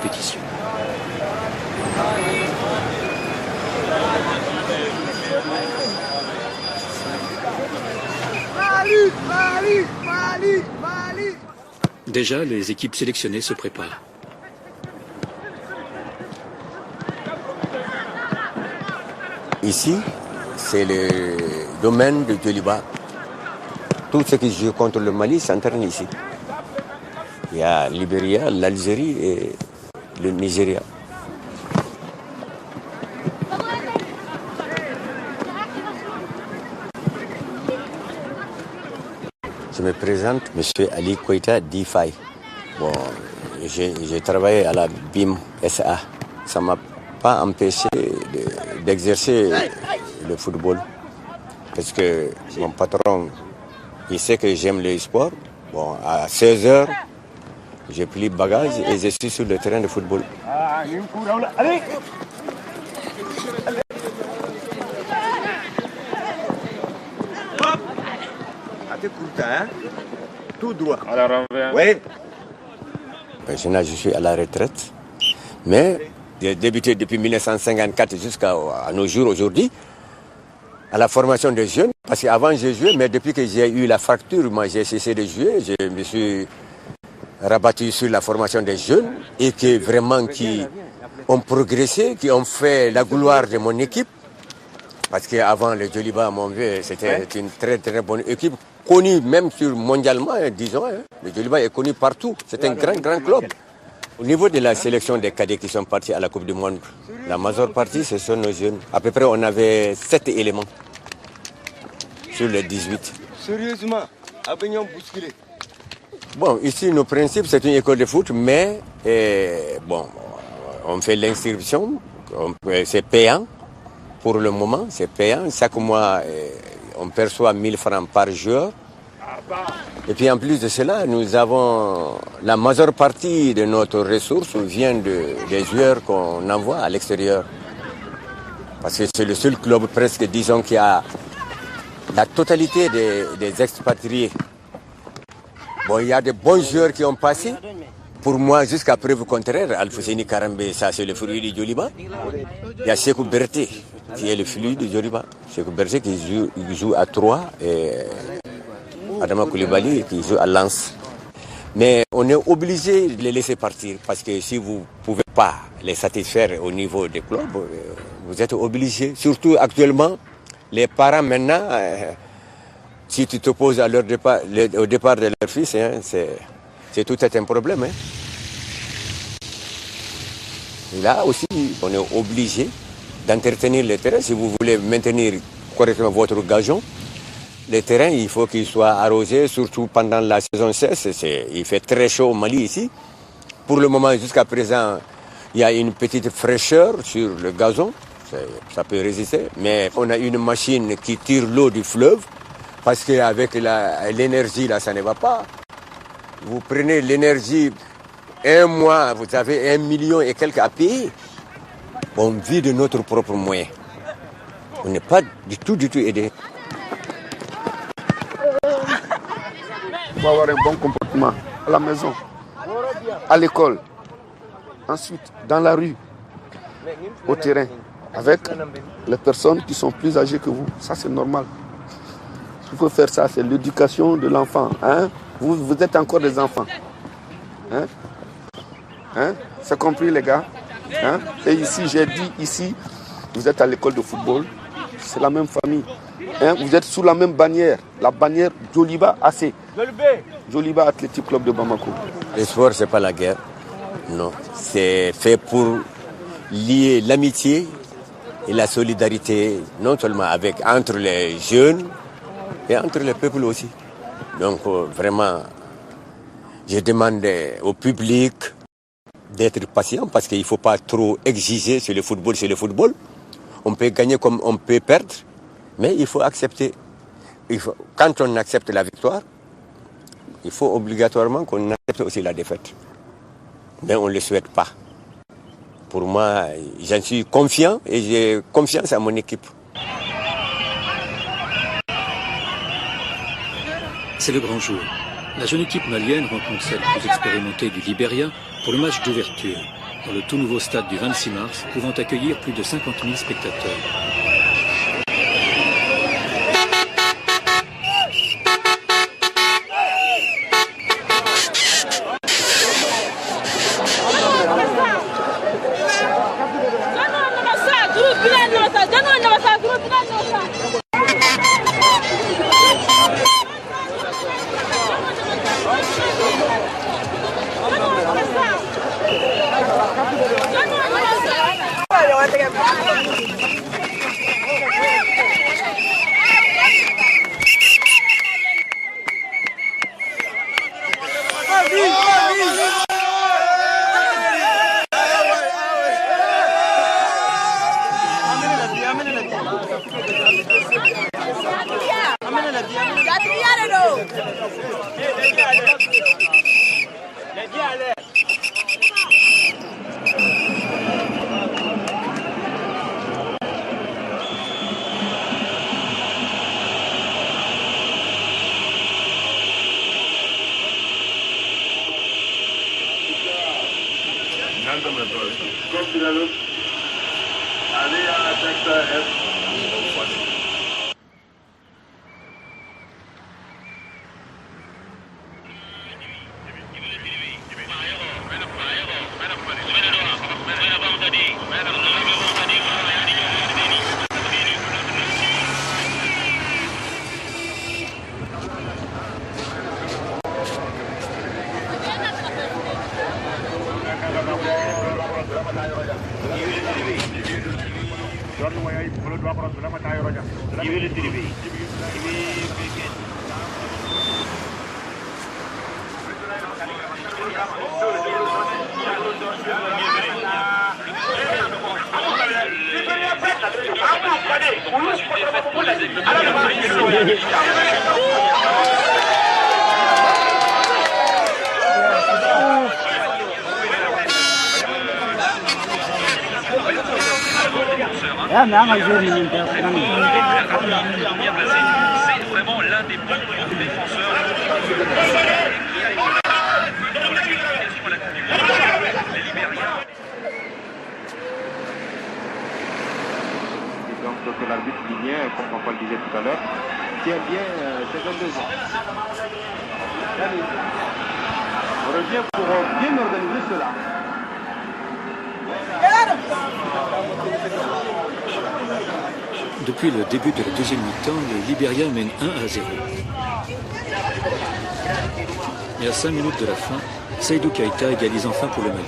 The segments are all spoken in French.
compétition. Déjà, les équipes sélectionnées se préparent. Ici, c'est le domaine de Djoliba. Tout ce qui se joue contre le Mali s'entraîne ici. Il y a Libéria, l'Algérie et le Nigeria. Je me présente, M. Ali Koïta Difay. Bon, j'ai travaillé à la BIM SA. Ça ne m'a pas empêché d'exercer le football. Parce que mon patron, il sait que j'aime le sport. Bon, à 16h, j'ai pris le bagage et je suis sur le terrain de football. Tout droit. Oui. Maintenant, je suis à la retraite. Mais j'ai débuté depuis 1954 jusqu'à nos jours aujourd'hui à la formation des jeunes. Parce qu'avant, j'ai joué, mais depuis que j'ai eu la fracture, moi, j'ai cessé de jouer. Je me suis rabattu sur la formation des jeunes et qui ont progressé, qui ont fait la gloire de mon équipe. Parce qu'avant, le Djoliba, mon vieux, c'était une très très bonne équipe, connue même mondialement, disons. Le Djoliba est connu partout. C'est un grand club. Au niveau de la sélection des cadets qui sont partis à la Coupe du Monde, la majeure partie, ce sont nos jeunes. À peu près, on avait 7 éléments sur les 18. Sérieusement, bon, ici, nos principes, c'est une école de foot, mais bon, on fait l'inscription, c'est payant. Pour le moment, c'est payant. Chaque mois, on perçoit 1000 francs par joueur. Et puis en plus de cela, nous avons la majeure partie de notre ressource vient des joueurs qu'on envoie à l'extérieur. Parce que c'est le seul club presque, disons, qui a la totalité des expatriés. Bon, il y a de bons joueurs qui ont passé. Pour moi, jusqu'à preuve contraire, Alfousseni Karambe, ça c'est le fruit du Djoliba. Il y a Sekou Berté, qui est le fruit du Djoliba. Sekou Berté qui joue à 3 et Adama Koulibaly qui joue à Lens. Mais on est obligé de les laisser partir parce que si vous ne pouvez pas les satisfaire au niveau des clubs, vous êtes obligé. Surtout actuellement, les parents maintenant, si tu t'opposes à leur départ, au départ de leur fils, c'est tout un problème. Là aussi, on est obligé d'entretenir les terrains. Si vous voulez maintenir correctement votre gazon, les terrains, il faut qu'ils soient arrosés, surtout pendant la saison sèche. Il fait très chaud au Mali ici. Pour le moment, jusqu'à présent, il y a une petite fraîcheur sur le gazon. Ça peut résister. Mais on a une machine qui tire l'eau du fleuve parce qu'avec l'énergie, là, ça ne va pas. Vous prenez l'énergie, un mois, vous avez 1 million et quelques à payer. On vit de notre propre moyen. On n'est pas du tout aidé. Il faut avoir un bon comportement à la maison, à l'école, ensuite dans la rue, au terrain, avec les personnes qui sont plus âgées que vous. Ça, c'est normal. Il faut faire ça, c'est l'éducation de l'enfant. Vous êtes encore des enfants. C'est compris, les gars. Et ici, j'ai dit, ici, vous êtes à l'école de football. C'est la même famille. Vous êtes sous la même bannière. La bannière Djoliba AC. Djoliba Athletic Club de Bamako. Le sport, ce n'est pas la guerre. Non. C'est fait pour lier l'amitié et la solidarité, non seulement entre les jeunes et entre les peuples aussi. Donc, vraiment, je demande au public d'être patient parce qu'il ne faut pas trop exiger sur le football. C'est le football. On peut gagner comme on peut perdre, mais il faut accepter. Quand on accepte la victoire, il faut obligatoirement qu'on accepte aussi la défaite. Mais on ne le souhaite pas. Pour moi, j'en suis confiant et j'ai confiance à mon équipe. C'est le grand jour. La jeune équipe malienne rencontre celle plus expérimentée du Libéria pour le match d'ouverture. dans le tout nouveau stade du 26 mars, pouvant accueillir plus de 50 000 spectateurs. C'est vraiment l'un des bons défenseurs. Donc l'arbitre lignien, comme Paul le disait tout à l'heure, tient bien ses 22 ans. On revient pour bien organiser cela. Depuis le début de la deuxième mi-temps, le Libéria mène 1-0. Et à 5 minutes de la fin, Seydou Keita égalise enfin pour le Mali.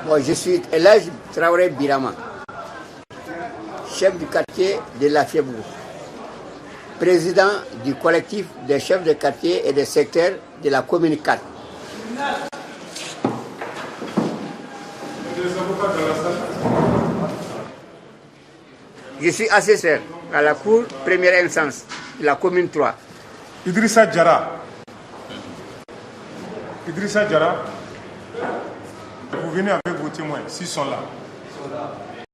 Bon, je suis Elhadji Traoré Birama, chef du quartier de La Fiebourg, président du collectif des chefs de quartier et des secteurs de la commune 4. Je suis assesseur à la cour première instance de la commune 3. Idrissa Diarra, vous venez avec vos témoins, s'ils sont là.